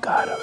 Got him.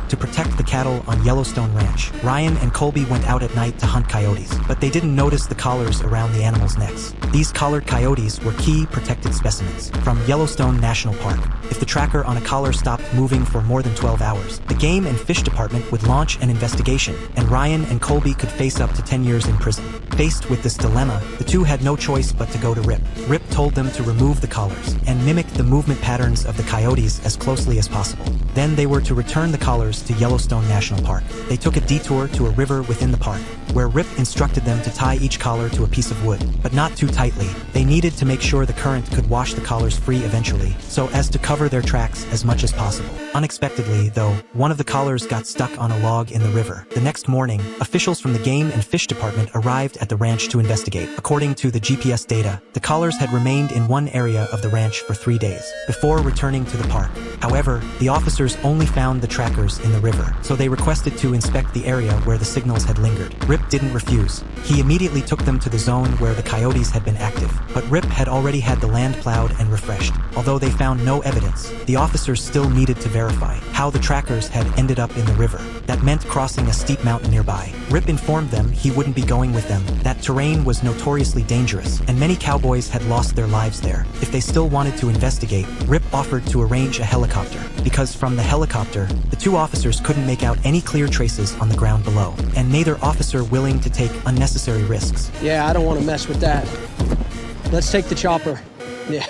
To protect the cattle on Yellowstone Ranch, Ryan and Colby went out at night to hunt coyotes, but they didn't notice the collars around the animals' necks. These collared coyotes were key protected specimens from Yellowstone National Park. If the tracker on a collar stopped moving for more than 12 hours, the Game and Fish Department would launch an investigation, and Ryan and Colby could face up to 10 years in prison. Faced with this dilemma, the two had no choice but to go to Rip. Rip told them to remove the collars and mimic the movement patterns of the coyotes as closely as possible. Then they were to return the collars to Yellowstone National Park. They took a detour to a river within the park, where Rip instructed them to tie each collar to a piece of wood, but not too tightly. They needed to make sure the current could wash the collars free eventually, so as to cover their tracks as much as possible. Unexpectedly, though, one of the collars got stuck on a log in the river. The next morning, officials from the Game and Fish Department arrived at the ranch to investigate. According to the GPS data, the collars had remained in one area of the ranch for 3 days, before returning to the park. However, the officers only found the trackers in the river, so they requested to inspect the area where the signals had lingered. Rip didn't refuse. He immediately took them to the zone where the coyotes had been active, but Rip had already had the land plowed and refreshed. Although they found no evidence, the officers still needed to verify how the trackers had ended up in the river. That meant crossing a steep mountain nearby. Rip informed them he wouldn't be going with them, that terrain was notoriously dangerous, and many cowboys had lost their lives there. If they still wanted to investigate, Rip offered to arrange a helicopter, because from the helicopter, the two officers couldn't make out any clear traces on the ground below, and neither officer willing to take unnecessary risks. Yeah, I don't want to mess with that. Let's take the chopper. Yeah.